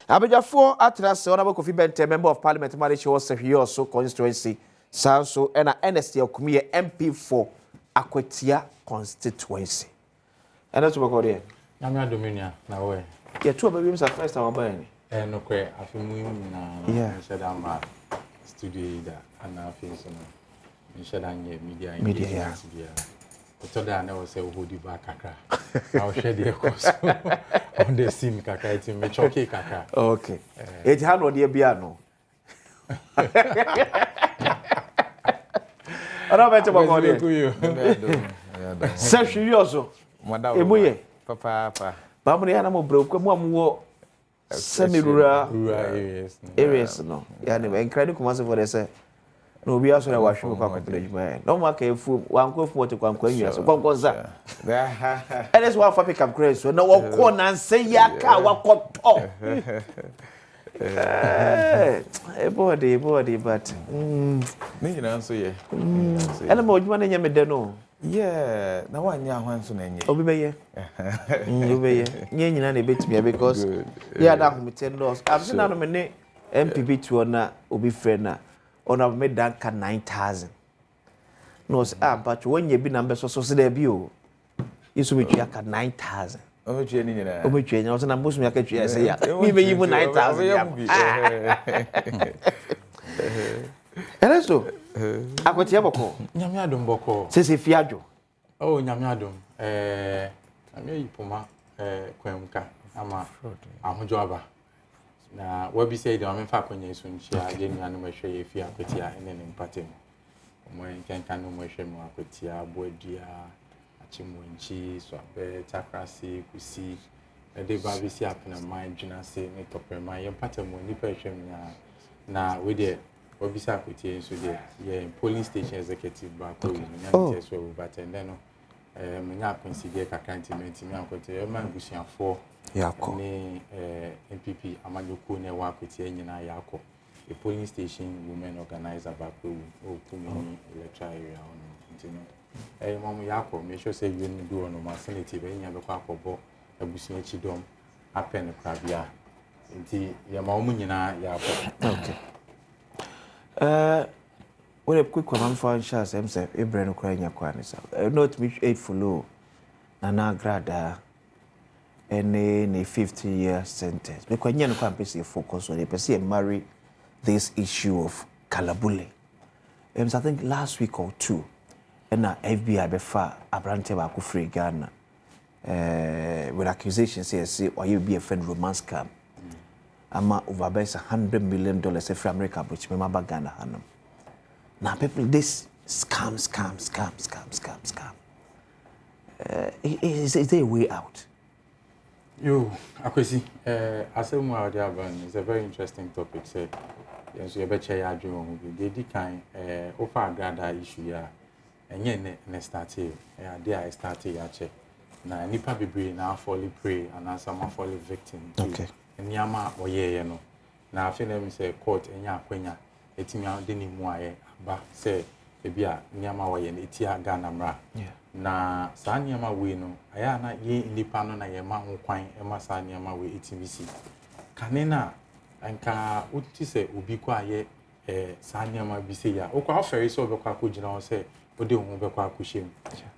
Abejafo atrase Honorable Kofi Bente, Member of Parliament, Akwatia Constituency, Sanso, and Ernest Yaw Kumi, MP for Akwatia Constituency. And that's what we're going to do. Dominion, now way. Yeah, two babies are first time buying. No, I feel na said I'm a studio that and I feel so. Media, yeah. I told her I never say who the back kaka. I'll share the course on the scene kaka. It's me choky kaka. Okay. It's hard on the piano. I don't bet about you. Seriously, Madame. Papa. Bamuni animal broke. More semi-rural areas. No, yeah, incredible commercial for this. No, we also wash your company. No more careful. One go for to come queen. So come conza. And that's why for pick up grace. So no one corner and say yaka what top. Body, but you know, so yeah. And I'm more money you may know. Yeah, now one young one soon. Obey, you know, bit me because yeah, that me $10. I've seen out of my name MPB to honor Obi friend. On I've made that 9,000. No, but when you be numbers so there be you so which you 9,000. Oh, Jenny, oh, which you know, and most me I catch you say, maybe even 9,000. And also, Akwatia Boko, Nyamiadum Boko, says if Fiajo. Oh, Nyamiadum, I'm a Puma, Quemka, I'm a Joaba. Na we say the am fa kwenye so nchia agenu anu mahwe efi Akwatia ene ne mpatem omo enkan no mahwe mu Akwatia boadua achimwenchi so abe takrase kusi ede ba bi si apena man dwuna se ne toprema ye mpatem ni pa hwem na we de we say Akwatia so de ye police station executive ba ko ni nya so but and then no menya consider kakantimenti me Akwatia e man busiafo Yako ni MPP Ablekuma ne wa Akwatia nyina yako a polling station women organizer back o Kumi Electoral area on mom yako make sure say you do on my sanity be nya be kwa akobo abusia chidom apen krabia nti ya ma omu nyina yako. Okay. What a quick one for chance himself Ibrahim Ukraine kwanisa not which 8 follow na grada any 50-year sentence. Because you can't focus on it, but marry this issue of Kalabule. I think last week or two, and FBI before Abrante Baku free Ghana with accusations say or you be a friend romance scam. Ama over $100 million for America, which remember Ghana Hanum. Now people this scam. Is there a way out? Yo, Akwesi, asemu awde aban is a very interesting topic. Say, yes, you better ya adwon we dey kan ofa agrada issue ya. Enye ne start here. Dey I start here che. Na nipa bebre na fall prey and answer ma fall victim. Okay. Nyama oyeye no. Na afi na mi say court enya akwanya etimi ade ni mu aye aba say ebia nyama oye na etia Ghana mra. Yeah. Na saa nyama we no aya na ye nipa no na ye ma ho kwan e ma saa nyama we etbc kanena anka uti se obi kwa ye saa nyama bi se ya okwa ofere so obekwa akogina ho se ode ho bekwa akoshem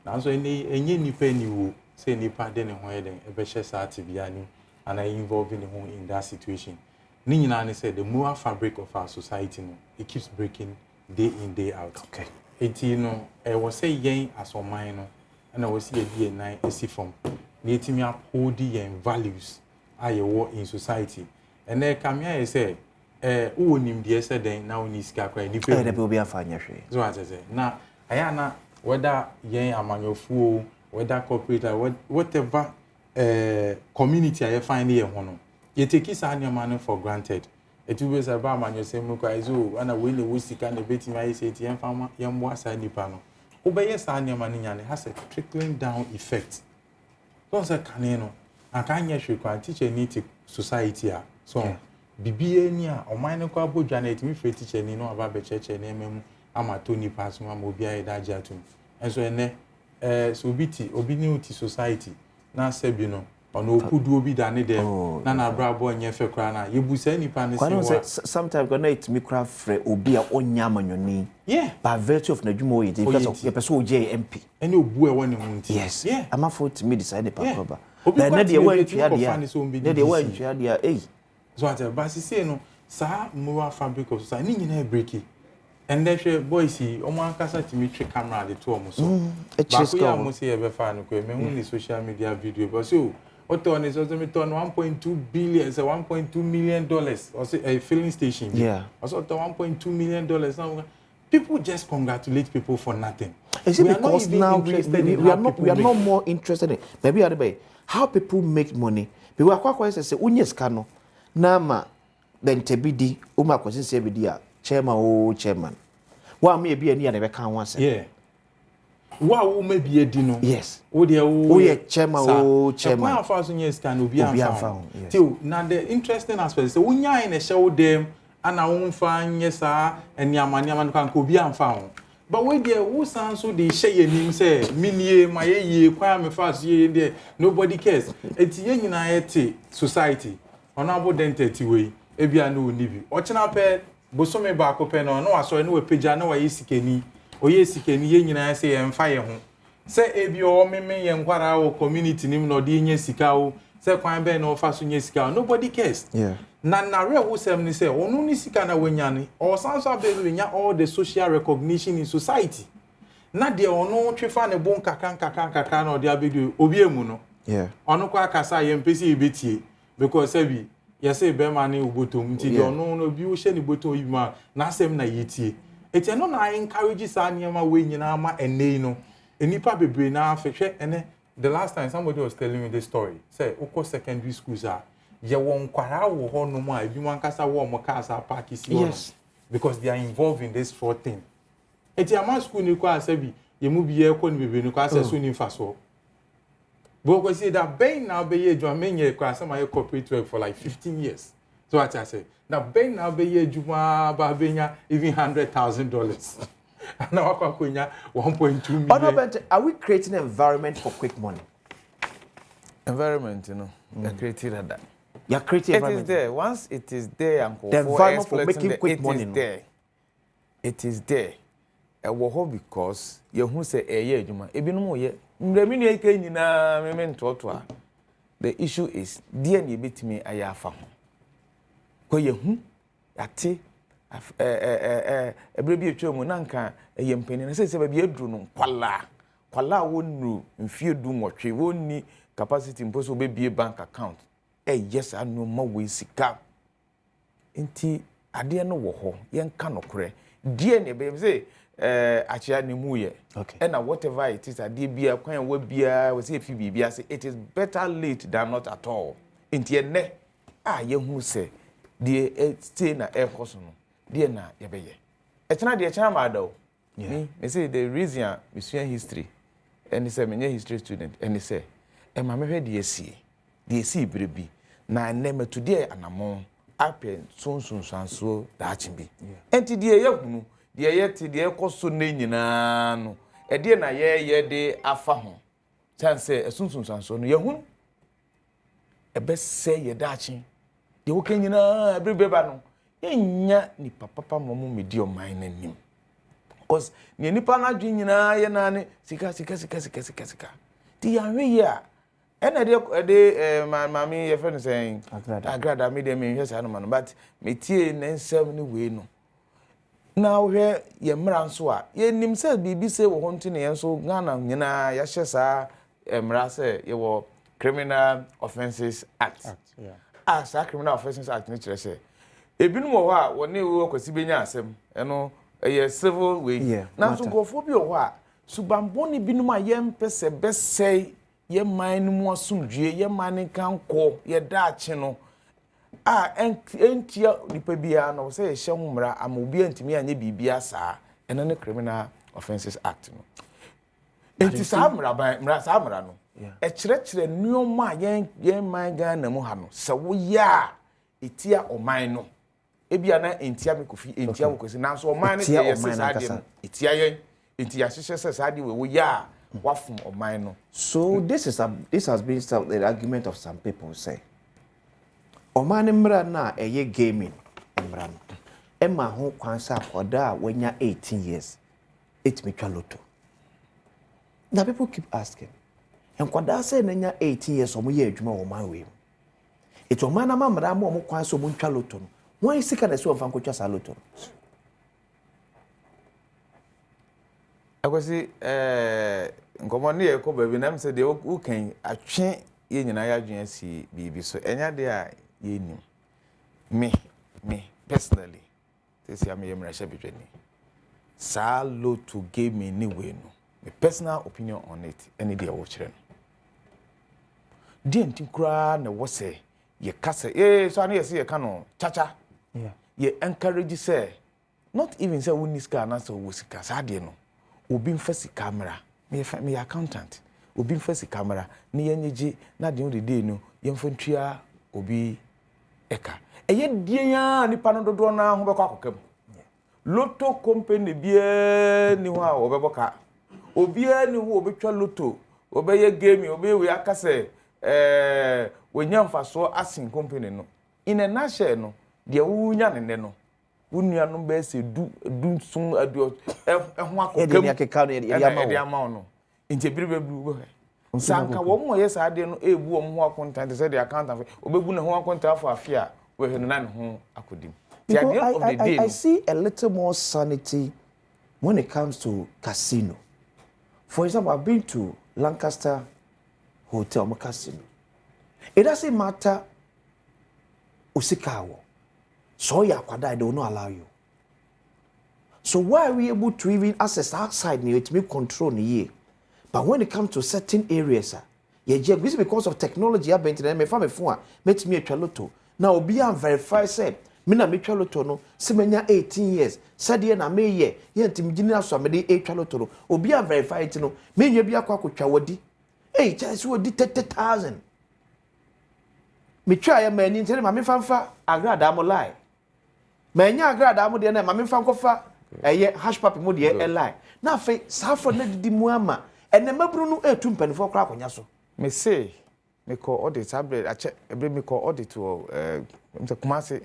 na so enye nipa ni wo se nipa de ne ho ye den e be hye saa tibia ni and I involve in in that situation ni nyina ne say the moral fabric of our society no it keeps breaking day in day out. Okay. Eti no was say yen asoman no na was see die nan esi form na etimi uphold yen values aye wo in society and e kamia say wo nim de say den na oni sika kwa ni pe de be obi afanya hwe so what say na aya na whether yen amanyofuo whether corporate whatever community aye find here ho no ye take isa anyama for granted. It will be about man, you say, Mukaizu, and a willy wusika and a bit my city and farmer, young was a nipano. Obey a son, your money, and it has a trickling down effect. Don't say canino. I can't yet require teacher need society. So, Bibia or minor quabo janet, me free teacher, you know about the church and name, I'm a Tony Passma, Mobia, Dajatum. And so, so biti, obedient society. Now, Sebino, ono okudu obi da ne dem na na bra boy nye fe kra na yebusa nipa ne se sometimes gonna it me craft free obi a onya amanyoni by virtue of nadwuma oyi because your person oje MP ene obu e woni ho nti yes am afford to me decide pa koba but na de wan twa dia na de wan twa dia so ate ba sisi no sa mura fabric of society ni nyina breaki and then she boys omo ankasa timi twe camera de to omo so ba ko ya mo se e be fa no ko me hu ni social media video but so what on is also me turn 1.2 billion say 1.2 million dollars or say a filling station also $1.2 million now people just congratulate people for nothing. Is it because now we are not more interested in maybe other how people make money we are quite say unyes kano na ma then tebidi uma kwesi se bidi a chairman wa me bi ani na be kan wase wa wo me bi edi no yes wo de wo ye chairman kwa afa so nyes kan obi amfa till na the interesting aspect say unya na hye wo dem ana wo mfa nyesa eniama no kan ko obi amfa ho but we there wo san so dey hye yanim say minie mayeye kwa me fa so ye there nobody cares eti ye nyina ye society honorable dentity we ebia na oni bi ochina pe bosome ba ko pe no waso ne we pagya na wa yesikeni oye sikeni ye nyina se ye mfa ye ho se ebi o meme ye nkwara wo community nim no de nya sika wo se kwan be na ofa so nya sika nobody cares na re wo sem ni se onu ni sika na wanya ni o san so be nya all the social recognition in society na de onu twefa ne bon kaka na o de abedu obi emu no onu kwa akasa ye mpesi ebetie because ebi yese be ma ni ubotom nti de onu no bi wo hye ni botom yi ma na asem na yetie eti no na encourage sa niam we nyina ma enei no enipa bebre na afehwe ene the last time somebody was telling me this story say uko secondary schools are ye won kwara wo ho no ma ebi man kasa wo mo kasa park isi wo because they are involved in this fraud thing eti ama school ni kwa asabi ye mu bi ye ko ni bebre ni kwa asa so ni faso but we say that ben now be ye juma menye kwa sama ye corporate work for like 15 years so what I say now ben now be ye juma ba benya even $100,000 now akwakonya 1.2 million. But are we creating an environment for quick money? Environment, you know, you're creating that. You're creating environment. It is there. Once it is there, and the environment for making quick money. There. It is there. Because you who say a juma. Ebino ye. Mremini eke nyina memento to. The issue is dear ni bitimi ayafa. Ko ye hu ate ebrebi etwemu na nka eyempeni na se ba bi aduru no kwala wonu mfie du nwotwe wonni capacity mposo be bank account yes anu ma we sika enti ade no wo ho yenka nokore die ne be say achia ne mu ye and whatever it is ade bia kwan wa bia we say fi bibia say it is better late than not at all enti ene ye hu say die stay na air course no die na ye be ye etena die chana ma da o me say the reason we study history and he say me history student and he say e ma me hwe die si brebi na neme to die anamon apen sunsunsanso da achimbi enti die ye hunu die ye ti die koso na nyina no e die na ye de afa ho chance sunsunsanso no ye hunu e be say ye da achi de wo kan nyina brebe no enya ni papa momu medi o man nanim because ni nipa na dwen nyina ye na ne sika ti ya hwe ya ena de mami ye friend saying agrada me dem hwe sa no man but me tie na nsem ni we no na hwe ye mra nso a ye nim se bibi se wo honti ne nso Ghana nyina ya hye sa mra se ye wo Criminal Offences Act sa Criminal Offences Act ni kire se ebinu wo ha woni wo kwasi benya asem eno ye civil way na so gofo bi wo ha subamboni binum a ye mpese besei ye man mu asumdue ye man kanko ye daache no entia nipa bia no se ye hye humra ama obi antimi anye bibia saa eno ne Criminal Offences Act no enti saa mra saa mra no e kire nneoma ye man Ghana mu ha no se wo ya etia oman no ebia na entia mekofi entia wokosi na so oman ne ye se saa de no etia ye enti ya hye se saa de wo ya wafum oman no. So this has been the argument of some people say. Oman mra na eye gaming mra no. Emma ho kwansa akoda when you 18 years. It me loto. Now people keep asking. And kwada say na 18 years omo ye adwuma oman we. It oman na mra mo omo kwansa omo ntwa loto no. Why sika na so mfa nkotwa sa loto no. Akwasi nkomo ne ye ko baby na mse de wo kan atwe ye nyina ya adwen asi bibi so enya de a ye nim me personally this am ye mra sha bitweni sa loto game me ni we no my personal opinion on it any day wo kire no di enti kura na wo se ye kasa so na ye se ye ka no chacha ye encourage say not even say we niska na so wo sika sa de no obi mfasi camera me accountant obi mfasi camera ni yenyeji na de odi no yemfantua obi eka eye die ya nipa no dodo na ho bekọ akokam lotto company bia ni ho a obeboka obi ani ho obetwa lotto obeye game obi we akase wonya mfaso asin company no in a nutshell no de wunya ne no wunua be se du sun adio ho akokam ya keka no ya ma no nje biribe blu sanka wo mo yes ade no ebu wo ho akontant say the accountant obebu ne ho akontant for afia we he no na ne ho akodim. I see a little more sanity when it comes to casino. For example, I've been to Lancaster Hotel Casino. It doesn't matter usikawo. So ya kwada, they will not allow you. So why are we able to even access outside near it, make control near? But when it comes to certain areas, because of technology, I've been to them, met me a chaloto. Now, be verify said, Mina me chaloto no, semenya 18 years, said na me ye, timjina so me de chaloto, obi verify it no, me ye bia kwa chawadi. Hey, chance wo di 30,000. Me try a man in tell me fanfa, agrada mo lie. Menya agrada mo de na me fankofa, hash papi mo de lie. Na fe safo na didi mu ama, ene mabru no etu mpanifo kra akonya so. Me say me call audit abre ache ebre me call audit to mse kumase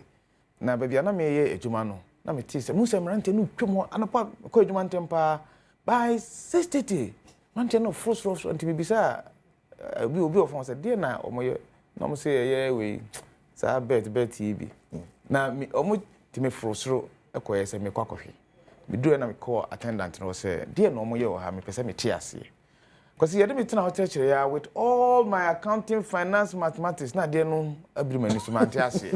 na bia na me ye adwuma no na me tise mu se mrante no twom anapa ko adwuma ntempa by 6:30 mrante no frustration anti me bisa obi ofon se de na omoye na mo se ye we sa bet bi na me omo ti me frustro ekoye se me kwakohwe me do na me call attendant no se de na omoye wo ha me pese me tiase. Because you me tena hotel chire with all my accounting, finance, mathematics. Na dey no agreement so man tiase.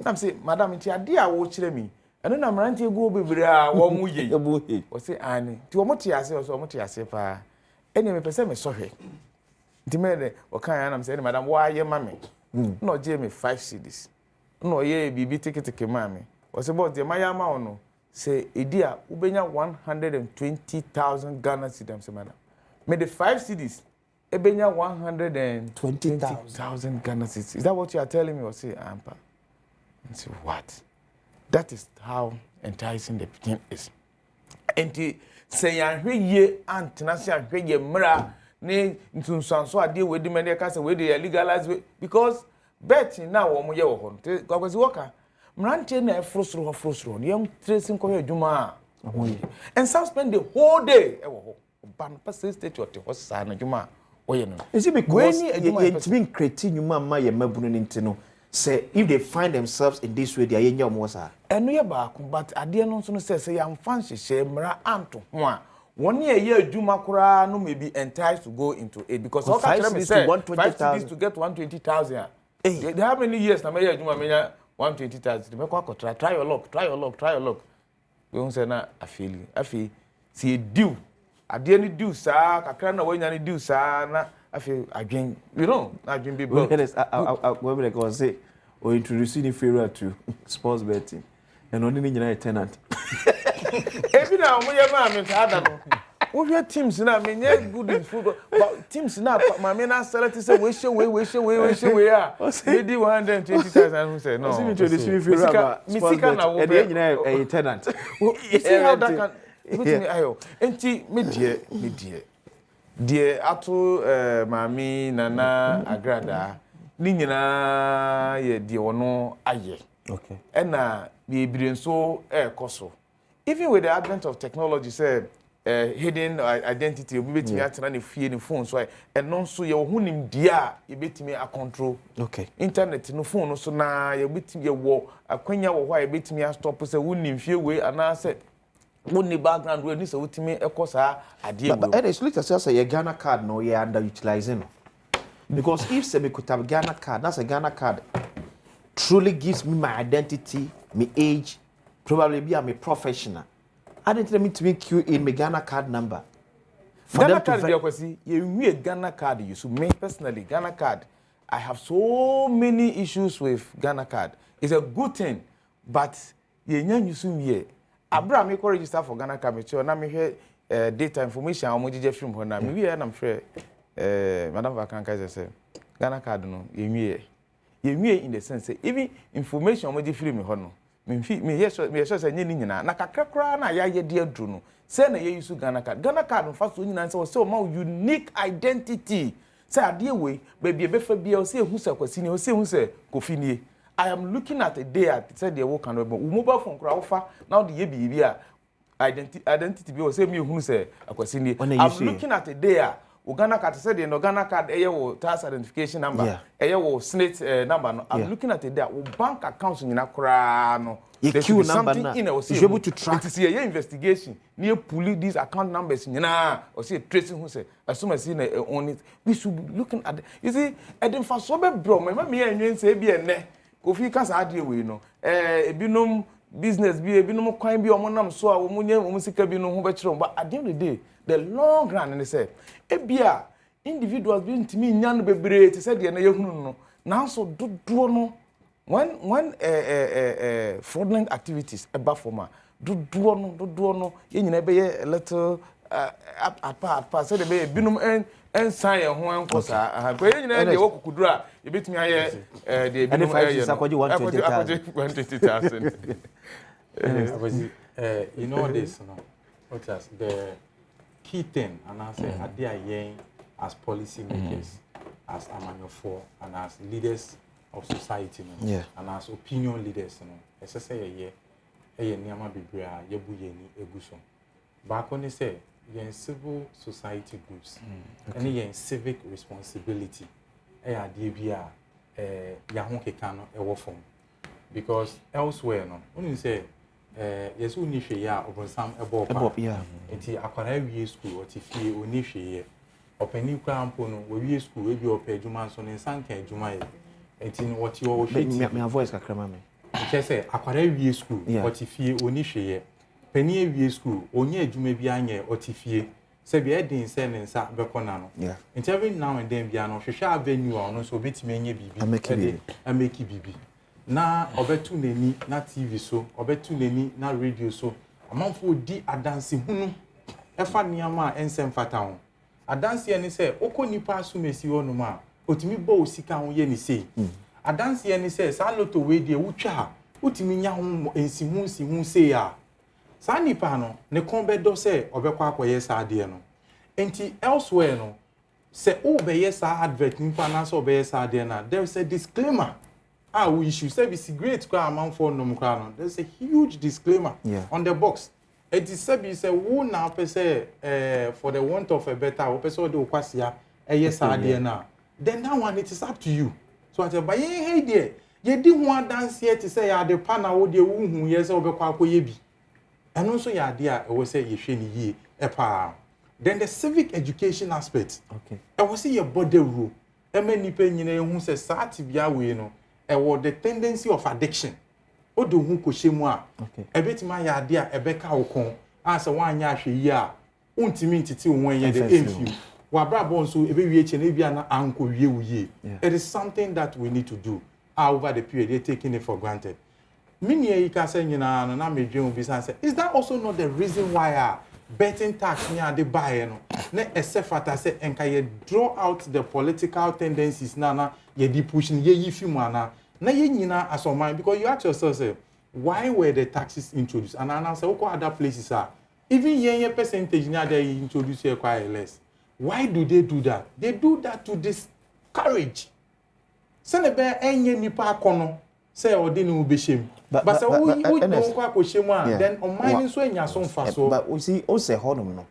Na say madam nti ade a wo chire mi. Eno na mranti egu obebere a wo mu ye. O say ani. Ti wo mo tiase o so mo tiase pa. Eni me pese me sohwe. Nti me de o kan ya na say madam wa ye ma me. No je me 5 cedis. No ye bibi ticket ma me. O say but de ma ya ma ono. Say edi a ubenya 120,000 Ghana cedis say madam. Made the 5 cedis, ebenya 120,000 Ghana cedis. Is that what you are telling me? Or say, Ampa? And say, what? That is how enticing the thing is. And to say, I'm here, and Tanasi, I'm here, Mura, ne, into some so I deal with the many cast where they are legalized because betting now, or Moya, God was worker. Mrante na frustro, young tracing Koya Juma. And some spend the whole day. Ban person state your horse and Juma. Is it because it's been creating you ma ye mabunu intino? Say if they find themselves in this way, they are in your mosa. And we are back, but I dare not say I'm fancy say mra anto one. 1 year Juma Kura no may be enticed to go into it because all 5 cities to 120,000 to get 120,000. They how many years na me Juma menya 120,000? Me kwa try your luck. We won't say na I feel see due. Ade ni do sa kakra na wanya ni do sa na afi adwen you know adwen be block. When we go say or introduce ni failure to sports betting and only ni nyina tenant. Ebi na omo ye ma me ta ada no. Wo hwe teams na me nye good in football but teams na ma me na select say we show we a we di 120,000 who say no. See introduce ni failure na wo be nyina a tenant. You see how that can me ayo enti me die de ato mami nana agrada ni nyina ye de wono aye okay ena bibire nso ekoso even with the advent of technology say hidden identity obi betimi atena ne fie ne phone so eno nso ye ho nim dia ye betimi a control okay internet no phone no so na ye betimi ye wo akwanya wo ho ye betimi a stop say wonim fie we ana say woni background we ni say wotimi ekosa ade but it is later say your Ghana card no you underutilizing because if say me could have Ghana card that's a Ghana card truly gives me my identity my age probably be I'm a professional I didn't let me to make you in my Ghana card number for Ghana card dey kwasi you Ghana card you so me personally Ghana card I have so many issues with Ghana card it's a good thing but you nya use me abra me ko register for Ghana card me tell na me hwe data information a mo gije film ho na me wie na me hwe madam vacancy say Ghana card no you in the sense even information mo gije film ho no me yes say nyini nyina na kakrakra na ya ye de adru no say na ye use Ghana card no fa so nyina say o ma unique identity say ade we baby be fa bia o say hu say kwasi ni o say hu say kofi nie I am looking at a day at said the work and mobile phone kra ofa now the ye bi a identity bi o say me hu say akwasi nie I'm looking at a day Ghana card said the Ghana card wo tax identification number wo SNIT number no I'm looking at it there bank account nyina kra no there's something in it you're able to track to see a investigation near pull these account numbers nyina or see tracing who say as soon as see on it we should be looking at you see edem fa so be bro me enwen say bi ene kofi kasa ade we no ebinom business bi ebinom kwan bi omonam so a omunye sika bi no ho be kire but at the end of the day the long run and say ebia individuals be ntimi nya no bebre te say de na yehunu no na so dodo no when fraudulent activities eba forma dodo no ye nyina be a little apart say de be binum en sign ho enkosa ko ye nyina de wokukuduru a ye betimi aye de binum aye no 120,000 you know this no what is the key thing and I say ade as policy makers as amanofo and as leaders of society no and as opinion leaders no say ye niama bibria ye bu ye ni eguso ba ko ni say ye civil society groups and ye civic responsibility ade bia ya ho keka no e wo fom because elsewhere no when say yes we need share over some ebo enti akwara wie school oti fie oni hweye opani kwa mpo no we school we bi opa adwuma so ne sanka adwuma ye enti no woti wo hweti me voice kakrama me che say akwara wie school oti fie oni hweye pani wie school onye adwuma bi anye oti fie se bi edin se ne nsa bekona no enti every now and then bia no hwehwe avenue a no so betime enye bibi ameki bibi na obetu neni na TV so obetu neni na radio so amanfo di adanse hunu efa niama ensem fata ho adanse ene se okonipa asumesi wonu ma otimi bo osika ho ye ni sei adanse ene se sa loto we die wutwa otimi nya ho ensihu sei a sa nipa no ne kon bedo se obekwa akoye sa ade no enti elsewhere no se obeye sa advert nipa na so obeye sa ade na there is a disclaimer we issue service great kwa amount for no no there's a huge disclaimer on the box it is say who now say for the want of a better or person do kwasia yes na then that one it is up to you so at by hey there ye di ho dance here to say ya the pana wo de wo hu yes obekwa akoye bi eno so ya de a we say ye hwe ni yie epa then the civic education aspect I will see your body rule many nyina hu say sati bia we no the tendency of addiction odo hu ko shemu a ebetima ya ade a ebeka wokon asa wanya ahwe yi a untimi ntiti won ye the emfi wa brabo nso ebewie che na bia na anko wie wuye it is something that we need to do over the period they taking it for granted mini yi ka say nyina no na medwen bi say is that also not the reason why betting tax ni ade buy no na esefata say enka ye draw out the political tendencies na ye di push ye yi fi mu ana na ye nyina asoman because you ask yourself say why were the taxes introduced and now say what other places are even ye percentage na they introduce here quite less Why do they do that? They do that to discourage. Send be enye nipa akono say odi ni ubeshim. But say we don't kwa koshemu then on mine so enya so mfa so. But we see o say honum no.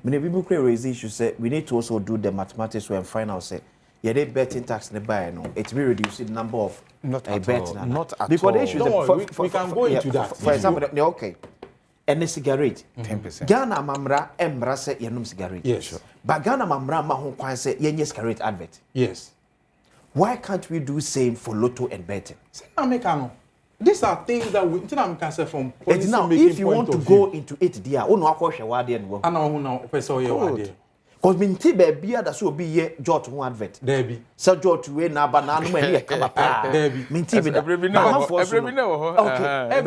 Many people create raise issue say we need to also do the mathematics and find out say yeah they betting tax in the buy no it will reduce the number of not at betting all. Not at because all. the issue is we can go into that. For example, okay. And a cigarette 10%. Ghana mamra emra say yenum cigarette. Yes. Sure. But Ghana mamra ma ho kwan say yenye cigarette advert. Yes. Why can't we do same for lotto and betting? These are things that we can say from policy now making if you want to go into it there, oh no akwa hwe wade no. Ana ho na person ye wade. Cause minti be bia da so obi ye jot ho advert. There be. So jot we na ba na no ma ne kaba pa. There be. Minti be da. Every now. Okay.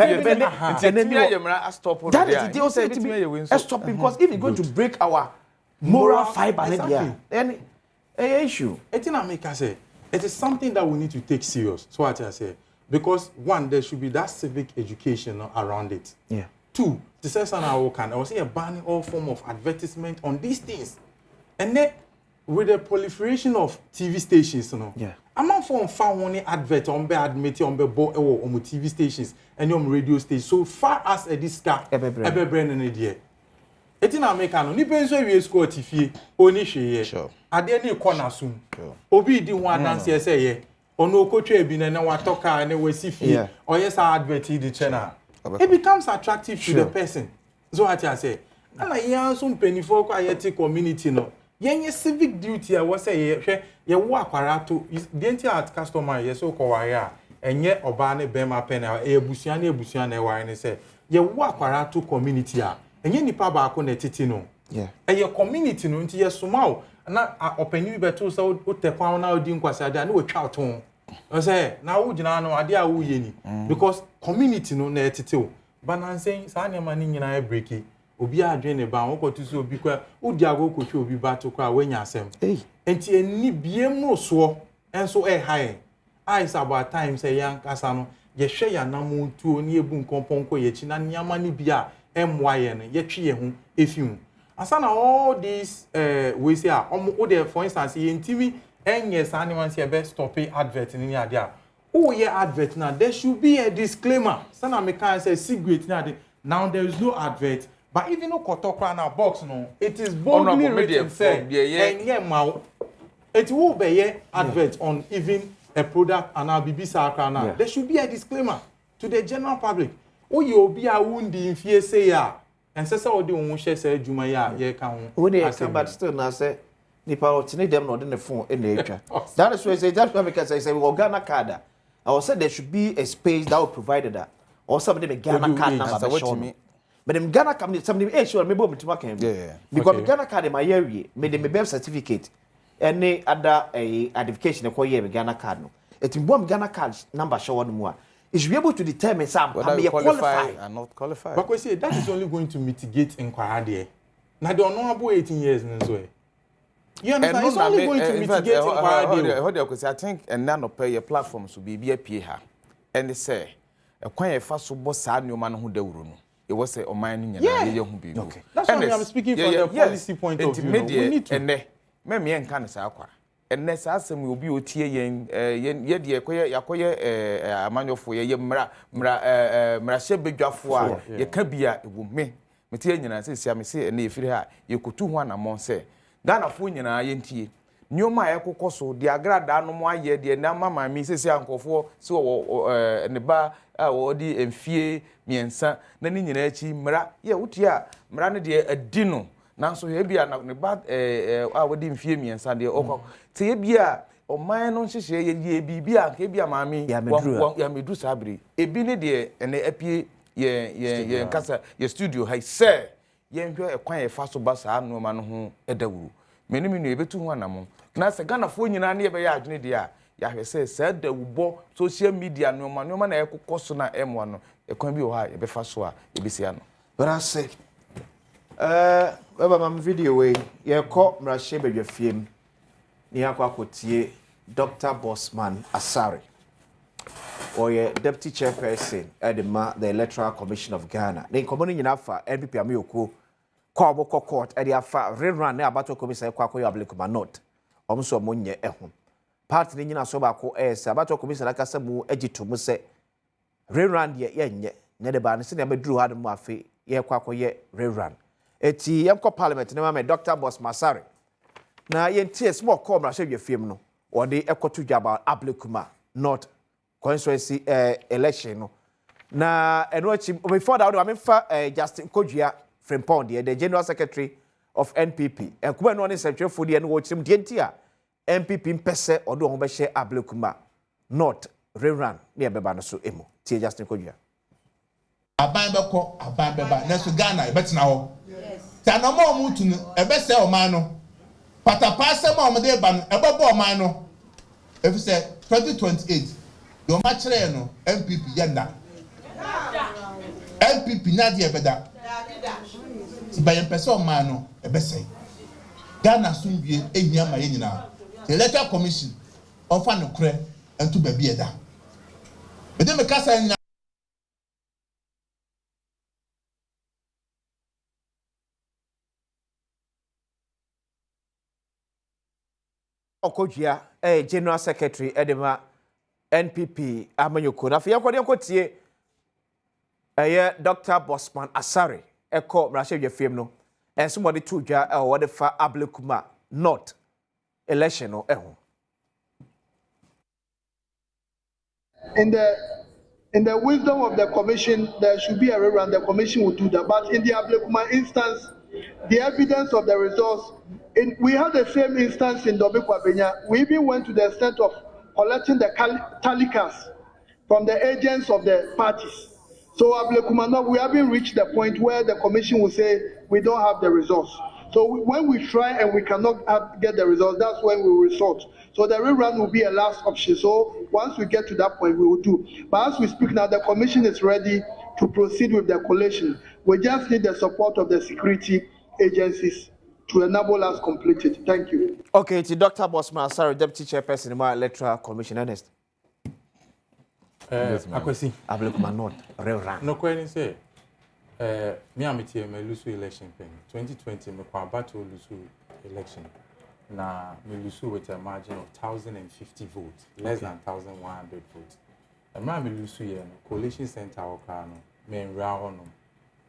That is the deal say to be stop because if it's going to break our moral fiber there, then a issue. It is something that we need to take serious. So what I say. Because one, there should be that civic education around it. Yeah. Two, the session I was say banning all form of advertisement on these things. And then with the proliferation of TV stations, yeah. I'm not for found advert on be admitted on be on TV stations and on radio stations. So far as this car, ebe brand in the Eti na America no ni penso we score TV oni hwe ye. Ade ni corner soon. Obi di ho adanse say ye. Ono okotwa bi na watoka na wasifi or yes advert the channel. It becomes attractive to the person. So what I say. Na yan so mpanifo kwa yeti community no. Yenye civic duty a was say ye wo akwara to the entire customer ye so ko ware a enye oba ne bema pen e ebusua na e ware ne say ye wo akwara to community a enye nipa ba ko na titi no ye community no nti ye soma o na opani beto so o tekwa na odi nkwasa da na wo twa to o say na wo gina no ade a wo ye ni because community no na titi o banansen sa ne ma ni nyina e breaki obi adwen ne ba won to so obi kwa odi agoko twa obi ba to kwa wanya asem enti eni biem no so enso e high eyes about time say yan kasa no ye hwe ya namu tuo ni ebu nkonponko ye chi na nyama ni bia emwaye no ye twe ye ho efimu asana all these we say o dey for instance ye ntimi enye sa ne man say be stop advert ni ade a o ye advert na there should be a disclaimer sana me can say cigarette na ade now there is no advert. But even no kotokra na box no, it is boldly written say enye mawo. It will be advert on even a product and a BBC na. There should be a disclaimer to the general public. O ye obi a wundi mfie say ya. And say odi won hye say adwuma ya ye ka ho. We dey come but still na say nipa otine dem no dey phone e na etwa. That is why say that because say we Ghana card. I was said there should be a space that will provide that. Or somebody be Ghana card number show me. But them Ghana come somebody sure me bo mtima kan because Ghana card my year me the birth certificate any other identification e koye me Ghana card no it mbom Ghana card number show no mu a it should be able to determine some am qualified and not qualified. But we say that is only going to mitigate inquiry there. Now they are not about 18 years so you understand it's only going to mitigate inquiry there. I think and none of your platforms will be PA ha and they say e kwan e fa so bo sa nyoma no ho dawuru no. It was a man in okay. That's why I'm speaking from the policy point of view. We need to. And me can say aqua. And next as will be otie yen ye yakoye amanyofo ye mra shebedwafo a ye ka bia e wo me tie nyina say me say na efiri ha ye kotu ho anamon say Ghana fo nyina ye ntie nyoma ye kokoso de agrada no mo aye de na mama mi say ankofo se wo ne ba a di emfie miensa na ni nyina achi mra ye wotia mra ne de adi no nanso he bia na ne ba a wodi emfie miensa de okọ te ye bia o man no hyehyɛ ye bibia ke bia maami ya medru sabri ebi ne de ene apie ye nkasa ye studio hai say ye nhwe ekwan ye fa so ba saa no ma no ho edawuru menimi no ebetu ho anamo na se Ghana fo nyina ne ye be ya adwene de a ya hwe say say da wubo social media no ma na ekokoso na emwa no ekwan bi o ha ye be fa so a e be sia no but I say baba mam video we ye ko mrahye bedwafiem ni akwakotie Dr. Bossman Asare or deputy chairperson at the Electoral Commission of Ghana. Then common in Alpha, NPP Amiyoko, Kwabo court e dey afa rerun na Akwatia Constituency Akwatia Ablekuma North omso monye ehun part ni nyina so ba ko Akwatia Constituency la kasa mu agito mu se rerun de yenye ne de ba ne se ne beduru ha de mu afi ye kwakoye rerun eti yemko parliament ne ma me Dr. Boss Masari na yentie small call mra hwe fiem no ode ekoto dwaba Ablekuma North constituency election no na eno achi before that I mean fa Justin Kodua Frimpong the General Secretary of NPP Kuma no ne secretary for the no wo chim de ntia NPP mpese odo ho be hye Ablekuma North rerun ne beba no so emu tie Justin Kodua aban beko aban beba na so Ghana e betina ho yes ta na mo mutu no e be se o man no patapa se mo mo de ba no e be bo o man no if say 2028 do ma kire no MPP yenda MPP na de e beda ti ba yempese o man no e be se Ghana sunwie ehia ma yenyina the Electoral Commission ofa no kure entu ba bi eda e de me kasa Kodua General Secretary Edema NPP amanyoko na fe yakode enkotie Dr. Bosman Asare eko mrahye fiem no enso mode tudwa wode fa Ablekuma North election no eho in the wisdom of the commission there should be a rerun. The commission will do that, but in the Ablekuma instance the evidence of the results we had the same instance in Dobekwa. We even went to the extent of collecting the tally cards from the agents of the parties. So Ablekuma, we haven't reached the point where the commission will say we don't have the results. So when we try and we cannot get the results, that's when we will resort. So the rerun will be a last option. So once we get to that point, we will do. But as we speak now, the commission is ready to proceed with the collation. We just need the support of the security agencies to enable us complete it. Thank you. Okay, to Dr. Bosman Asare, Deputy Chairperson of the Electoral Commission, Ernest. Akwasi. Ablekuma North, rerun. No question say, me amiti me lusu election pen. 2020 me kwa battle lusu election. Na me lusu with a margin of 1,050 votes, less than 1,100 votes. And me lusu ye coalition center okra no me nra ho no.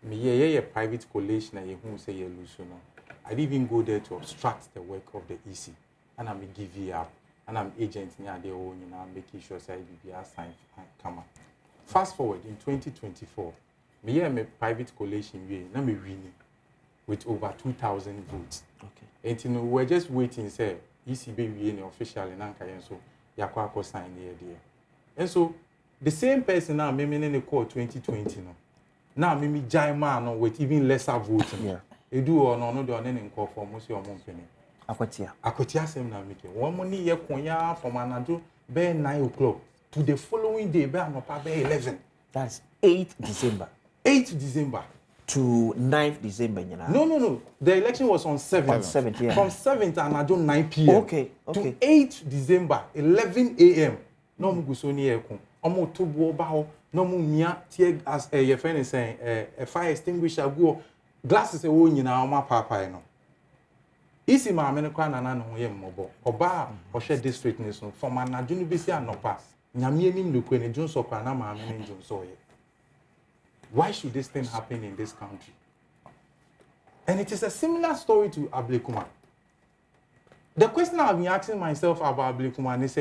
Me ye private coalition na ye hu say ye lusu no. I didn't even go there to obstruct the work of the EC. And I'm giving up. And I'm agent near the own, you know, making sure say be assigned come up. Fast forward in 2024, me and my private coalition na me winning with over 2,000 votes. Okay. And you know, we're just waiting, say EC be winning officially nanka so Yakwa sign there. And so the same person now me in the call 2020 no. Now me Jaima no with even lesser voting. Yeah. Edu or no do any call for most your company. Akwatia same na make. One money ye konya from anado be 9 o'clock to the following day be anopa be 11. That's 8th December. 8th December to 9th December. No. The election was on 7th. On 7th, yeah. From 7th anado 9 p.m. Okay. To 8th December 11 a.m. No mu gusoni ye kon. Omo to bo ba ho. No mu mia tie as your friend is saying a fire extinguisher go glasses e wo nyina oma papa no. Isi ma amene kwa nana no ye mmobo. Oba o hwe district ni so from anadwo no besi anopa. Nyame anim no kwene junso kwa na ma amene junso ye. Why should this thing happen in this country? And it is a similar story to Ablekuma. The question I've been asking myself about Ablekuma is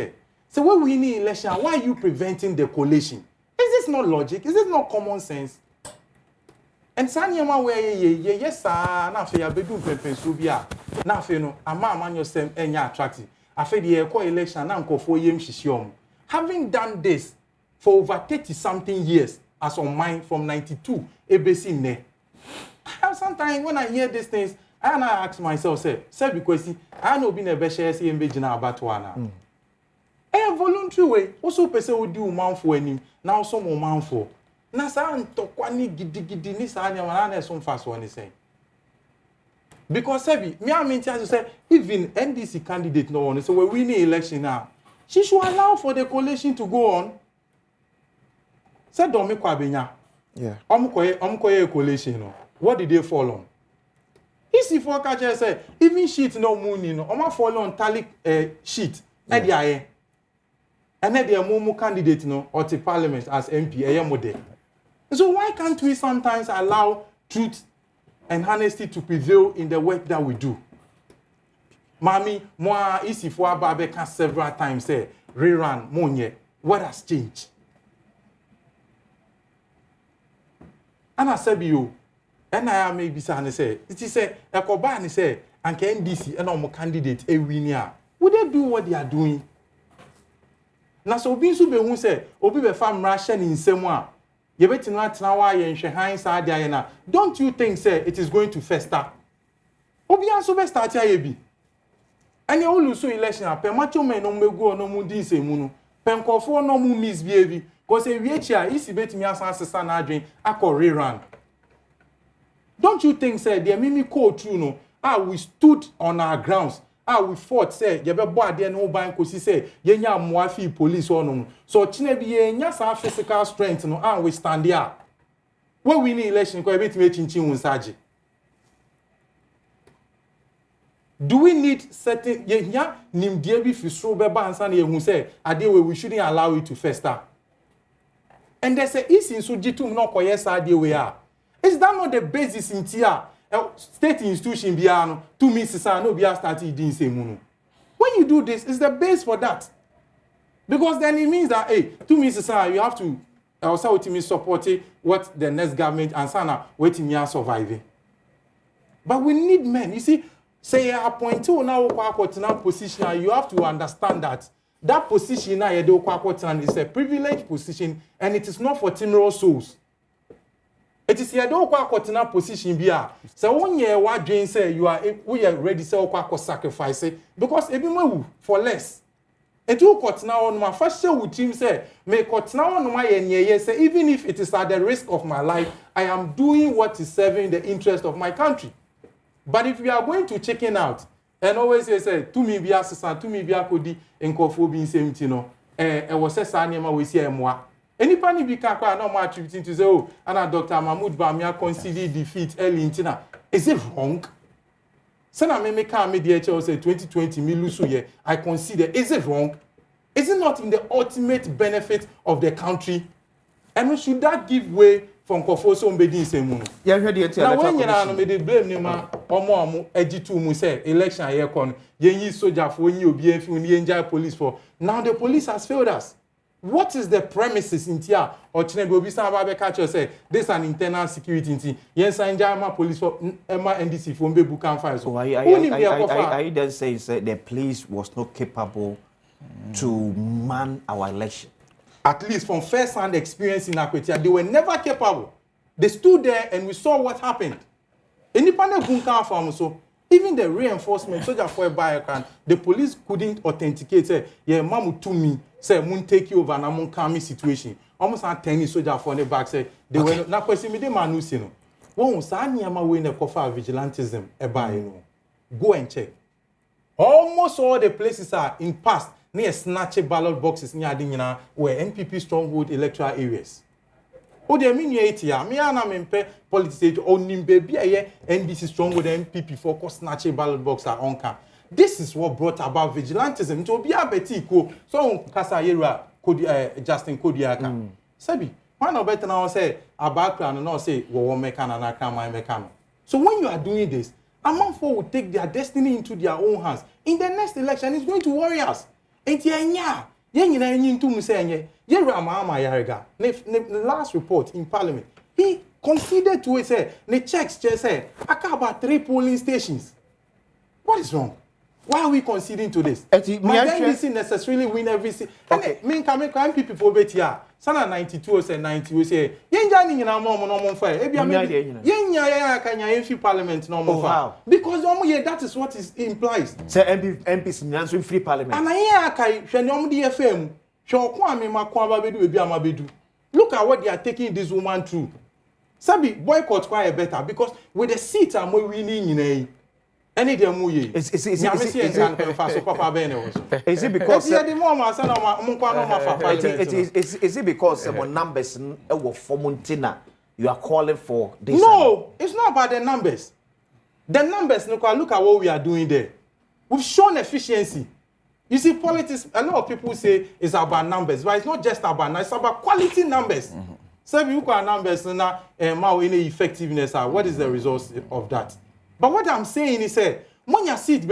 so when we need election, why are you preventing the collation? Is this not logic? Is this not common sense? And Sanyama where yes, na fe ya bedu Mpensenpensenmu bia na fe no ama yourself enya attractive. Afe the eco election na nkofo yem hihyiom. Having done this for over 30 something years as on mine from 92 ABC ne. Sometimes when I hear these things, I ask myself, say because I know being a better say mbejina about one. Voluntary way also person would do man for any now some man for. Na sa ntokwani gidigidi ni sa anya wana na so fast one say. Because Sebi, me am in to say even NDC candidate no one so we win the election now. She should allow for the coalition to go on. Say don't make kwabenya. Yeah. Omkoye coalition no. What did they fall on? Easy for catch say even sheet no money no. Oma follow on tally sheet. E dey aye. And then there more candidate no or to parliament as MP model. So why can't we sometimes allow truth and honesty to prevail in the work that we do? Mami, moi easy for Babeka several times say rerun monye. What has changed? And I said you, and I may be say it is a Ekobani say and NDC and all candidate a winner. Would they do what they are doing? Na so obi nso be hu say obi be fam ration in semwa ye betin atena wa ye nhwe han sa dia ye na don't you think say it is going to fester obi anso be start ya bi anya olu so election apem macho men no megu no mu din semu no penkofo no mu misbehave cause e wie chi a isi betimi asan asesa na adwen akore run. Don't you think say the mimi call true no we stood on our grounds. We fought say you be board there no ban kosi say ye nya moafi police on so chine bi ye nya sa physical strength no and we stand there when we need election ko ebetime chinchin unsaje. Do we need certain ye nya nimdie bi fisro be ba ansa na ye hu say ade we shouldn't allow it to fester and they say is in so jitum no koye sa ade we is that not the basis in tia state institution biano 2 means no be started din same. When you do this, it's the base for that. Because then it means that 2 means you have to also support what the next government and sana waiting me surviving. But we need men. You see, say a point to now position, you have to understand that position now is a privileged position and it is not for timorous souls. It is here don't quite position bia. So when you what Jane say you are we are ready to sacrifice it because ebi move for less. And you cut now on my first show with him say may cut now on my say even if it is at the risk of my life, I am doing what is serving the interest of my country. But if we are going to chicken out and always say to me be assistant to me be akodi enkofo bi same no was say sanema we see moi. Anybody be kakwa no more attributing to say, oh, and Dr. Mahmoud Bamia conceded defeat early in Tina. Is it wrong? Sana me can DHL say 2020 me lose ye. I consider. Is it wrong? Is it not in the ultimate benefit of the country? And should that give way from Kofoso Mbedi Semu? Yeah, heard the now when you know me they blame Nima omo ejitu mu say election here kon ye soldier for you obi enfi ni enjoy police for. Now the police has failed us. What is the premises in here? Or Chinebe Obi Samba catch say this is an internal security thing. Yes, Njama police for Emma NDC for Mbe Bukan fire. So are you then saying the police was not capable to man our election? At least from first-hand experience in Akwatia, they were never capable. They stood there and we saw what happened. Independent Bunkan farm so even the reinforcement soldier for a the police couldn't authenticate say yeah mamu to me say mun take you over na mun calm situation almost a 10 soldier for the back say they were na question me dey manu say no won sa niama we na cover vigilantism e ba you know go and check almost all the places are in past near snatch ballot boxes near ade nyina were NPP stronghold electoral areas. O de mi nyeti ya me ana mempe politics onim baby aye NDC strong with MPP for snatch ballot box are on camp. This is what brought about vigilantism to be a betiko so kasa yera Justin Kodiaka. Sabi one of better now say abakra no say wo meka na aka my meka. So when you are doing this, among four will take their destiny into their own hands. In the next election it's going to worry us. Enti anya ye nyina nyi ntum say enye ye Ramama Yarega the last report in parliament he conceded to it say the checks just say about 3 polling stations. What is wrong? Why are we conceding to this? My NDC necessarily win every seat. Okay. Me can make MPP for bet here. Sana 92 or say 90 we say yenja ni nyina mo no mo fa. Ebi yenya ya kanya yenfi parliament no mo fa. Because that is what it implies. Say MPs answering free parliament. And I kai hwe ne omo de FM. Hwe okon amema kon ababedu ebi amabedu. Look at what they are taking this woman through. Sabi boycott quite better because with the seat am we winning nyina. Any dem mu ye. Is it because is it because some numbers were formuntina you are calling for this? No, it's not about the numbers. The numbers, look at what we are doing there. We've shown efficiency. You see, politics, a lot of people say it's about numbers, but it's not just about numbers, it's about quality numbers. So if you look at numbers, now, any effectiveness, what is the result of that? But what I'm saying is, when you see it,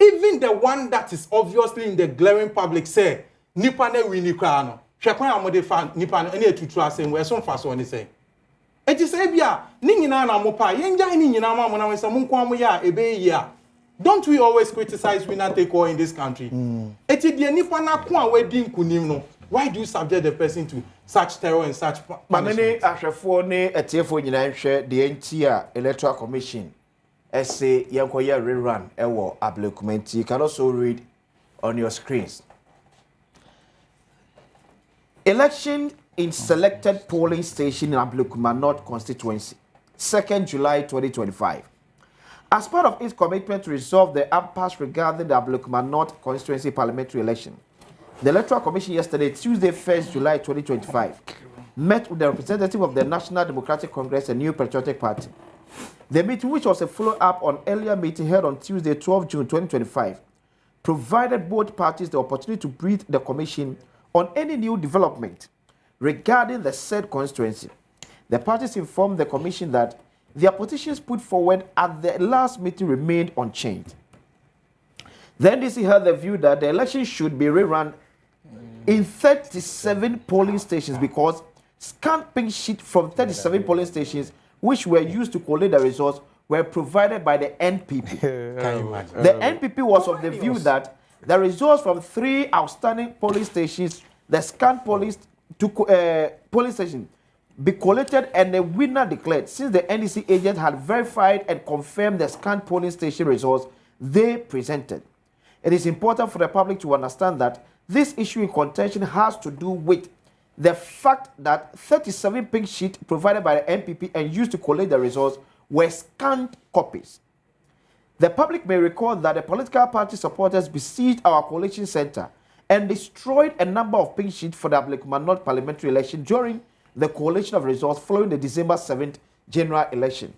even the one that is obviously in the glaring public, say, Nipane Winikano, Shakwan Amode Nipan, any to trust him, where some fast one is saying. It is Abia, Ningina Mopa, Yenja Ninama, when I was a Munkwamia, Ebeya. Don't we always criticize winner take all in this country? It is the Nipana Kwan wedding Kunimno. Why do you subject the person to such terror and such punishment? The entire Electoral Commission essay Yankoya rerun ewo Ablekuma. You can also read on your screens. Election in selected polling station in Ablekuma North Constituency, 2nd July 2025. As part of its commitment to resolve the impasse regarding the Ablekuma North Constituency parliamentary election, the Electoral Commission yesterday, Tuesday, 1st July 2025, met with the representative of the National Democratic Congress and New Patriotic Party. The meeting, which was a follow-up on earlier meeting held on Tuesday, 12 June 2025, provided both parties the opportunity to brief the Commission on any new development regarding the said constituency. The parties informed the Commission that their positions put forward at the last meeting remained unchanged. The NDC held the view that the election should be rerun in 37 polling stations because scanned pink sheet from 37 polling stations which were used to collate the results were provided by the NPP. Can you imagine? The NPP was of the view that the results from 3 outstanding polling stations, the scanned polling station, be collated and the winner declared, since the NDC agent had verified and confirmed the scanned polling station results they presented. It is important for the public to understand that this issue in contention has to do with the fact that 37 pink sheets provided by the NPP and used to collate the results were scanned copies. The public may recall that the political party supporters besieged our collation center and destroyed a number of pink sheets for the Ablekuma North parliamentary election during the collation of results following the December 7th general election.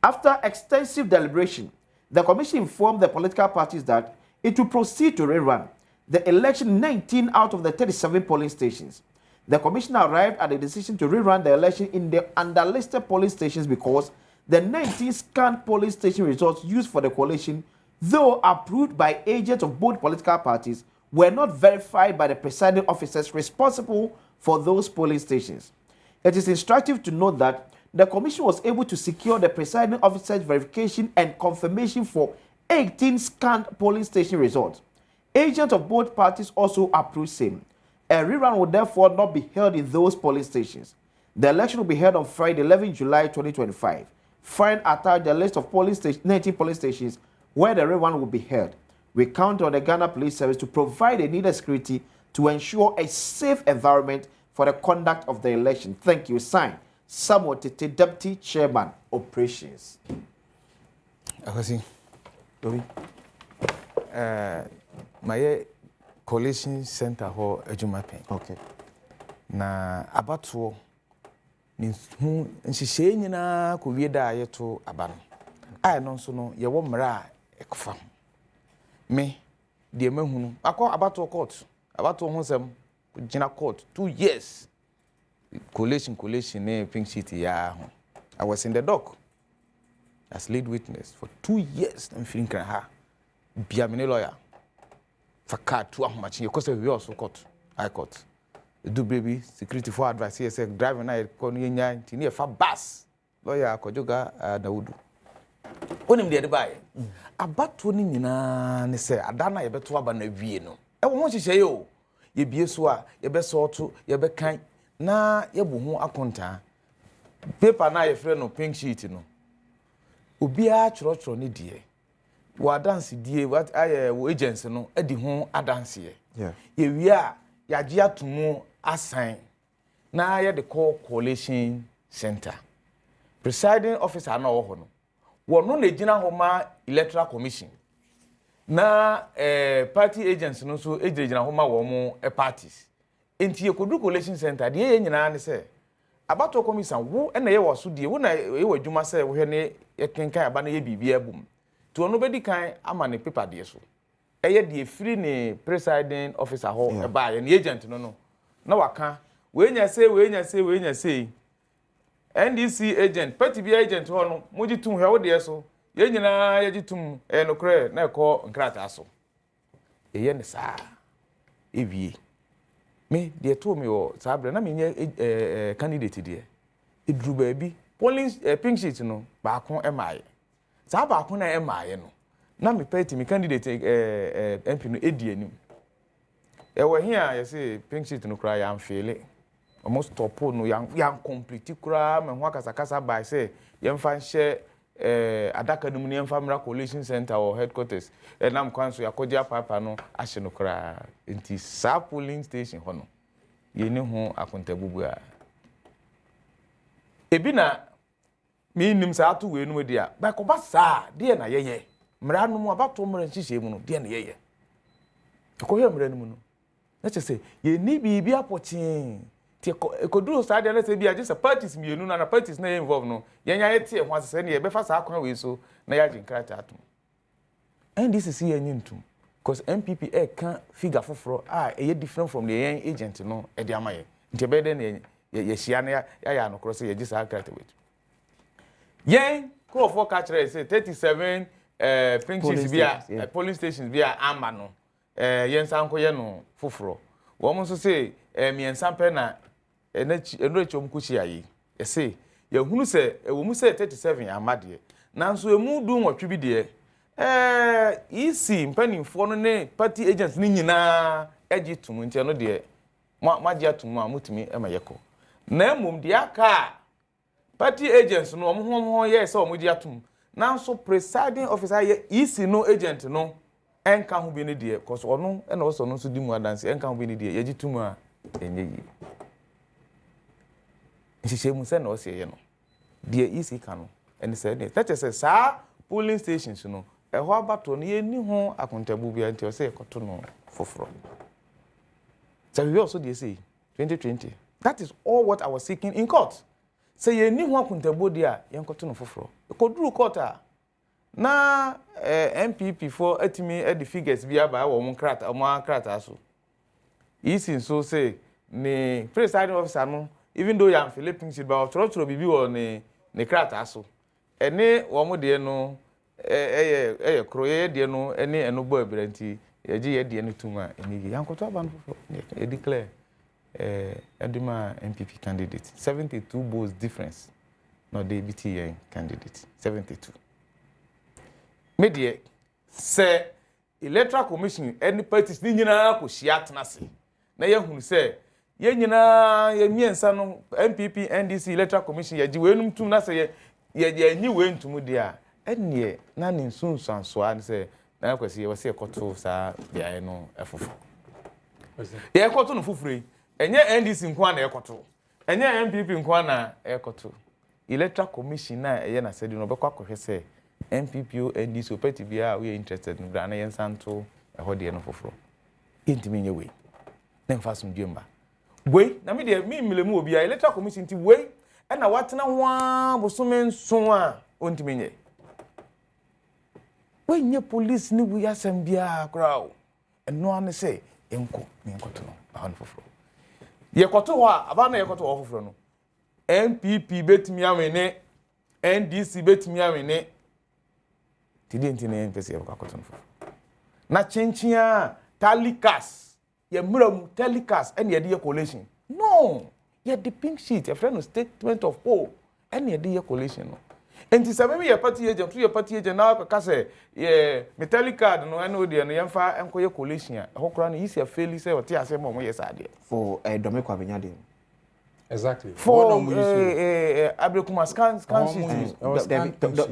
After extensive deliberation, the Commission informed the political parties that it will proceed to rerun the election 19 out of the 37 polling stations. The Commission arrived at the decision to rerun the election in the underlisted polling stations because the 19 scanned polling station results used for the collation, though approved by agents of both political parties, were not verified by the presiding officers responsible for those polling stations. It is instructive to note that the Commission was able to secure the presiding officer's verification and confirmation for 18 scanned polling station results. Agents of both parties also approved same. A rerun will therefore not be held in those polling stations. The election will be held on Friday, 11 July 2025. Find attached the list of 19 polling stations where the rerun will be held. We count on the Ghana Police Service to provide the needed security to ensure a safe environment for the conduct of the election. Thank you. Signed, Samuel Tete, Deputy Chairman, Operations. My collation center ho adwumapen. Okay. Na abatuo ni hu nhihye nyina ko wie da ayeto aba no. Ai no nso no ye wo mra ekofa. Me de mahunu akọ abatuo court. Abatuo ho sem gina court 2 years. Collation ne pink sheet ya ho. I was in the dock as lead witness for 2 years. I'm feeling kind ha. Bia me lawyer. Fakat to ahomachi because we also court. I court. Do baby security for advice here say driving na ko nya ntini e fa bus. Lawyer Akojoga Dawudu. Onim de bae. Abato ni nyina ne say adana ye beto aba na wie no. E wo ho hihye yo. Ye bie so a ye be so to ye be kan na ye bo ho akonta. Paper na ye frɛ no pink sheet no. Obi a choro ne die. Wa dance die what wo agency no edi ho adanse ye. Yeah. Ye wi a ya gye atomo assign na ye de call collation center. Presiding officer na wo ho no. Wo no na gina ho ma electoral commission. Na party agents no so ejina ho ma wo mo parties. Enti ye kodu collation center de ye nyina ne se abato commission wo na ye wo so die wo na ye wadwuma se wo hwe ne kenkan aba na ye bibia bum to no bedi kan ama ne paper de so eye de free ne presiding officer ho e ba ye ne agent no na waka we nya say NDC agent party bi agent ho no moji tum hwe wo de so ye nyina ye gitum no kre na ko nkrata so eye ne sa ewie me de to me o sabre na me nye candidate de edru ba bi polling pink sheet no ba kon emaye sa ba kon na emaye no na me party me candidate MP no edi anim e wo hia ye say pink sheet no kra ya amfele almost stop no yan complete kra me ho akasakasa by say ye mfa nhye adaka no mu ne mfa mra coalition center or headquarters nam kwanso yakodia papa no ahye no kra enti sa polling station ho no ye ne ho akontabubu a ebi na me nim sa ato we no mu dia ba ko ba sa de na yeye mra no mu abato mra nhihye mu no de na yeye ko ye mra no mu no na che ye ni bibi apochin ti ekoduro sa de na se bia je se parties mienu na parties na involve no yenya yete ho asese ne ye be fa sa akwan we so na ya jinkrata atom and this is here nyintum because MPP can figure foforo e different from the young agent no e de amaye nti be de na ye hia na ya no cross ye gisa krata we yen call for catch say 37 princes bia police stations bia ama no yen sanko ye no foforo wo mo so say miensampe na eno chom kuchi ayi say ye hunu say wo mu say 37 amade nanso emu du nwotwe bi de isi mpanimfo no ne party agents ni nyina agi tum nti no de maji atum a mutumi emayeko na emom de aka party agents no omho ye say omoji atum nanso presiding officer ye isi no agent no enka ho bi ne de cause ono na wo so no so di mu adanse enka ho bi ne de yagi tum a enye yi nhihye mu se na o se ye no de isi ka no ene se ne that is sa polling stations no ho abato no ye ni ho akontabu bia nti o se ekoto no foforo so we also dey say 2020 that is all what I was seeking in court say ye ni ho akontabu dia ye nkoto no foforo ekoduru court a na MPP for atimi the figures bia ba wo mo krata so isi so say ni presiding officer no even though ya Philippine should ba trotro bibi wo ni krata so ene wo mo de no kroye de no ene eno bo abranti yaji ye de no tuma eni yankoto aba no e declare Adoma MPP candidate 72 votes difference no the BTN candidate 72 media say electoral commission any parties ni nyina ko hia tenase na ye hunu say ye nyina ye miensa no MPP NDC electoral commission yaji wenum tum na say ye nyi wentum dia enie na ne nsunsanso an say na kwesi ye wase ekoto sa bia no efofo ye ekoto no fufure enye NDC nko na ekoto enye MPP nko na ekoto electoral commission na ye na sedi no bekwa kohwe say MPP NDC opeti bia we interested no bra na ye nsanto eho de no foforo intimi nye we na mfasum dwemba we na me de mi milemu obi a electoral commission ti we na watena ho a bosome nso a ontimi nye we nye police ni we asem bia kra eno ane say enko to no ahon foforo ye koto ho a aba na ye koto ho foforo no MPP betimi amene NDC betimi amene tidenti na mpese ye koto no foforo na chenchia talikas ye muramu talikas ene ye de coalition no ye the pink sheet a friend statement of poll ene ye de coalition no enti sabe ye party agent na ka say ye metallica no ene odi no yemfa enko ye coalition a hokora no isi a fail say what ya say mo ye sade for Dome Kwabenya de exactly for Ablekuma scan sheet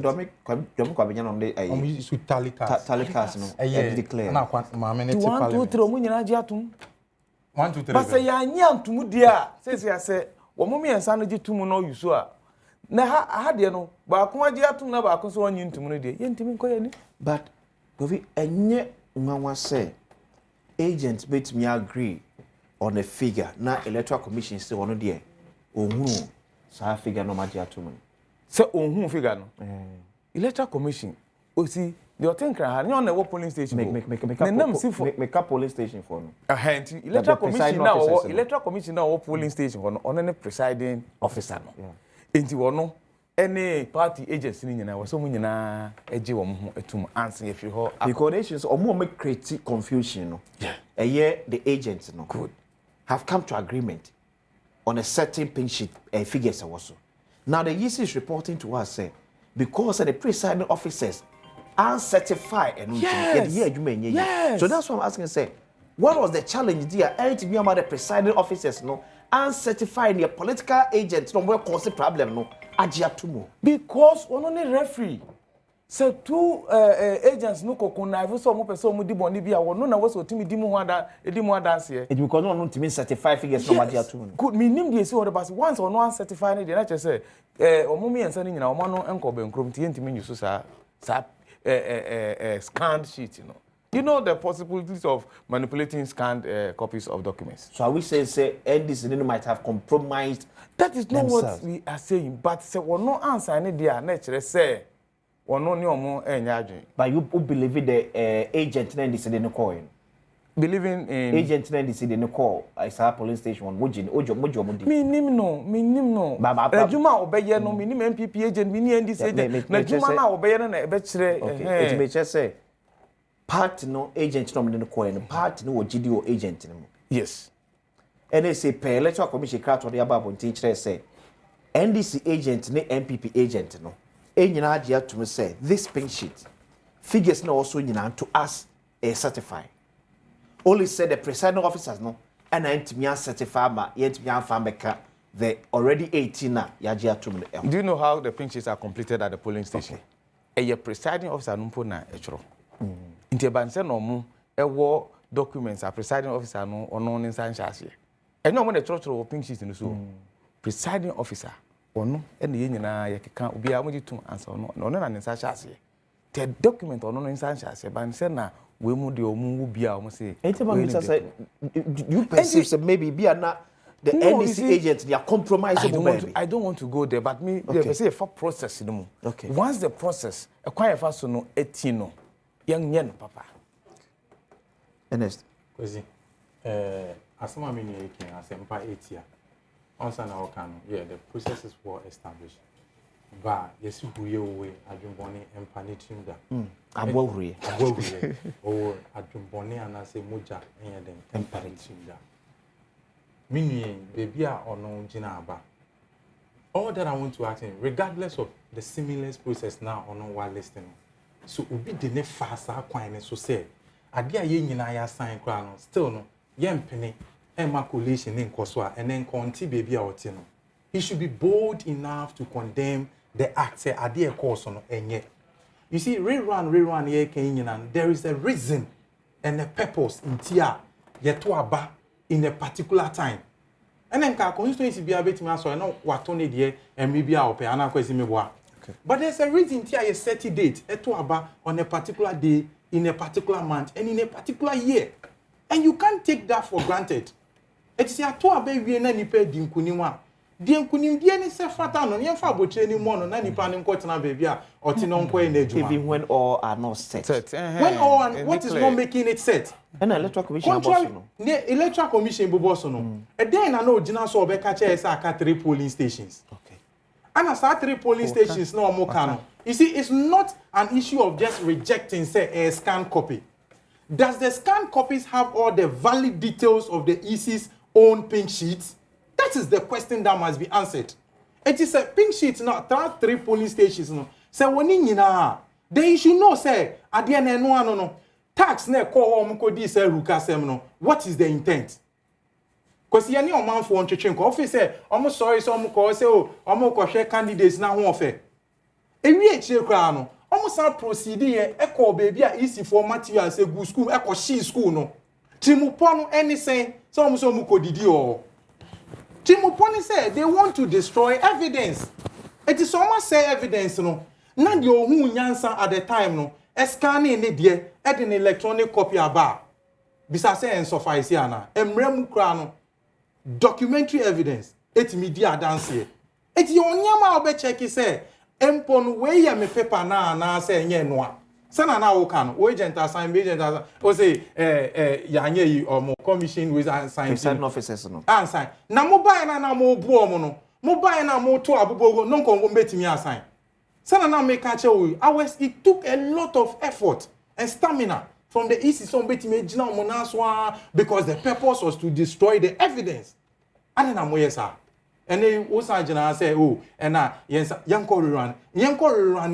Dome Kwabenya no de use talikas no declare na kwa maame ne ti parliament 1 2 3 omunyina agi atum 1 2 3 ba say ya nya antum dia say wo mo miensa no gitum no yuso a na ha de no ba ko agi atum na ba ko so onyi ntum no de ye ntimi nkoya ni but govi enye nwanwa say agents bet me agree on a figure na electoral commission say one there ohunu Sa figure no magia to me. Se onhu figure no. Electoral Commission osi the thing can ha on the polling station make a polling station for no. Electoral Commission now polling station for no on any presiding officer no. Enti wono any party agents ni nyina wo so mu nyina eje wo ho etum answer if you ho the coordinations omo make create confusion no. The agents no could have come to agreement on a certain pink sheet figures also. Now the EC is reporting to us say because the presiding officers are certified and yes. So that's what I'm asking say what was the challenge there to be about the presiding officers no uncertified the political agents no what cause the problem no agiatumo because one only referee so two agents no kokunaive so mo person mo di boni bia wono na wo so timi di mu dance here it because no timi certify figures no agiatumo good minim dey say what about once or no uncertified dey na say omo mi ensa ni nyina omo no enko be nkrom tie ntimi nyu so sa scanned sheet you know the possibilities of manipulating scanned copies of documents. So are we saying say NDC might have compromised? That is not what we are saying. But say we no answer any there. Nature say we no ni omo enyadwen. But you believe the agent NDC dey no call in? Believing in agent NDC dey no call. I saw police station one. Ojo di. Me nim no. Ejuma obeye no me nim MPP agent me ni NDC agent. Na ejuma na obeye na ebe kire. Okay. It may just say part no agent no no call in. Part no GDO agent no. Yes. And they say per electoral commission craft on the above teacher say NDC agent ne MPP agent no. Enyina agya to me say this pink sheet figures no also nyina to us a certified. Only said the presiding officers no and antimi certify ma yet me amfambeka the already 18 na yagya to me. Do you know how the pink sheets are completed at the polling station? A presiding officer no po na echro. Nti banse no mu ewo documents a presiding officer no ono ni sanchase. Eno mo the church pink sheet no so. Presiding officer ono ene ye nyina yakeka obi a mo jitum answer ono na ni sanchase. The document ono ni sanchase banse na we mu de omu wo bia o mo say. You perceive say maybe be na the NDC agents they are compromisable. I don't want to go there, but me they say for process no. Okay. Once the process acquire fast no 18 no. Young yen papa. Ernest. Kwesi. Asama me ni eke asempa 8 year. Once na okano, yeah, the processes were established. Ba yesi huye owe adwumbone empanitim da. Abowure. O adwumbone anase moja enye den empanitim da. Minye baby a ono gina aba. All that I want to ask him, regardless of the seamless process now ono wa listing. So obi de ne fasa kwan ne so say ade a ye nyina ya sign kra no still no ye mpene e collation ne nkoso a ene nkonti baby a ote no he should be bold enough to condemn the act say ade e course no enye. You see rerun ye kan nyina there is a reason and a purpose in tia ye to aba in a particular time. And then ka constituency bia betimi aso no wato ne de emi bia ope ana kwesi meboa. But there's a reason here a set date on a particular day, in a particular month, and in a particular year. And you can't take that for granted. It's a to abe we na nipa dinkunimwa. Dinkunim die ni se fata no ye fa boche ni mo no na nipa ni nko tena baby a oti no nko na adwuma. Even when all are not set. When all and what is not making it set? And electoral commission boss no. The electoral commission boss no. E den na no ogina so obeka che esa aka 3 polling stations. Okay. And as our 3 polling stations no more can. You see, it's not an issue of just rejecting, say, a scanned copy. Does the scanned copies have all the valid details of the EC's own pink sheets? That is the question that must be answered. It is a pink sheet now, 3 polling stations. No. Say, they should know, say, at the end, no. Tax ne call home could say, no. What is the intent? Because you need a man for one to change. Office say, almost sorry, some call say, oh, almost ko share candidates now one fair. E we eche kra no, almost some proceeding e call baby a easy for material say go school, e ko she school no. Timupo no anything, some ko didi o. Timupo say they want to destroy evidence. It is almost say evidence no. Na de ohun nyansa at the time no, e scan ne de e de electronic copy aba. Bisa say en suffice ana. Emremu kra no. Documentary evidence, etimi di adanse. Eti onyama obe check say empon we ya me paper na say nye noa. Sana na wo kan o agent assign agent assign o say ya nye yi omo commission with assign certain officers no. Assign. Na mo buy na mo bu omo no. Mo buy na mo to abubogo no kon betimi assign. Sana na make catch we. It took a lot of effort and stamina from the EC so betimi gina omo na so because the purpose was to destroy the evidence. And na mo yesa. And then Osajana say, oh, and yes, Yanko run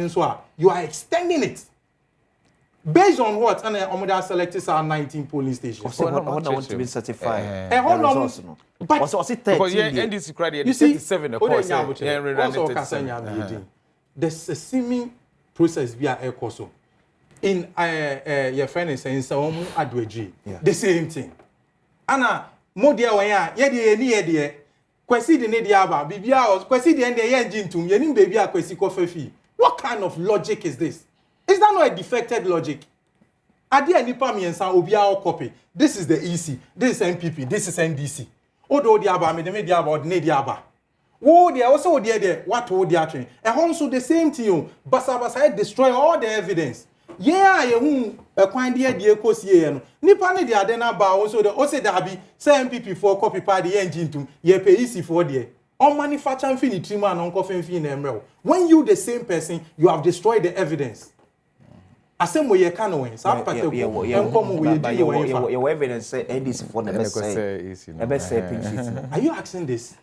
so you are extending it. Based on what? And Omoda selected our 19 police stations. I want to be certified. And hold on. But was it 13? Because NDC credit, you see, 37 also there's a seeming process via air course. In your friend is saying, so the same thing. Anna, Modia, yedi kwesi de ne diaba bibia o kwesi de ende ye njintum ye nim baby a kwesi kofefi. What kind of logic is this? Is that not a defected logic? Ade anipa miensa obia o copy. This is the EC, this is NPP, this is NDC. Odo diaba me de me diaba o de ne diaba. Wo dia also there what wo dia train. E also the same thing basa destroy all the evidence. Yeah, you kwan de ekosie no nipa ne de ade na ba wo so de o se dabi say MPP for copy party engine tum ye pay easy for there on manufacture infinity man on coffee fin emre when you the same person you have destroyed the evidence asem we ye kan wen sa pata ko enkom we dey your evidence say NDC for the best say PG. Are you asking this?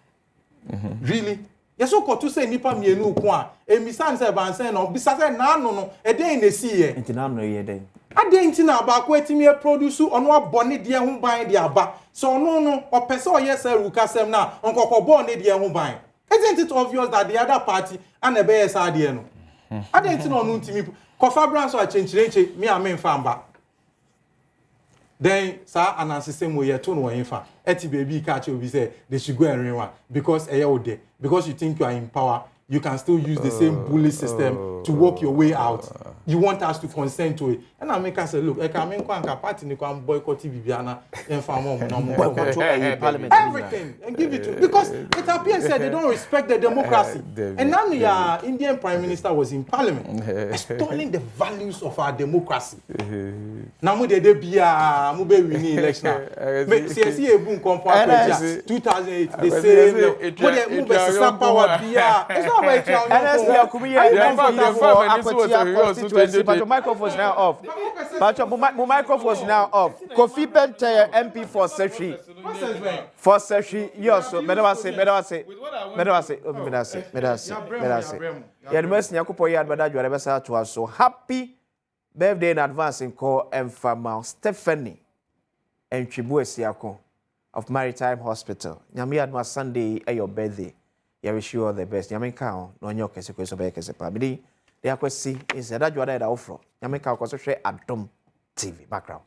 Really? Yes, so to say nipa mienu ko a emisan say ban say no bisa say na no e den na si ye ntina no ye den ade ntina ba ko etimi produce ono abone de ho ban de aba so ono no opese oye say rukasem na onkokobon ne de ho ban. Isn't it obvious that the other party and ebe yes ade no ade ntina ono ntimi kofa brand so a chenchirenche me amemfa mba. Then sa anasise mo ye to no yin fa eti baby catch obi say they should go and run one because there because you think you are in power you can still use the same bully system to work your way out. You want us to consent to it. And I make us say, look, I can make one party ni can boycott Bibiana and parliament everything and give it to because it appears that they don't respect the democracy. And now the Indian Prime Minister was in parliament extolling the values of our democracy. Now we dey bia mu be win election. CSE ebun comfort 2008 the same mu be sisa power bia. It's not about Ernest Yaw Kumi Akwatia Constituency, but your microphone is now off. But your microphone is now off. Kofi Bente MP for Seshi. For Seshi, yes. Medawase. Yeah, the most Nyakupo yard, but you are to us. So happy birthday in advance in call and Farmer Stephanie and Chibue Siako of Maritime Hospital. Nyami adma Sunday at your birthday. I wish you all the best. Yamin Kao, no nyoke sekweso beke sepabidi. They are kwesi is that you are there offer. Yamin Kao koso share Adom TV background.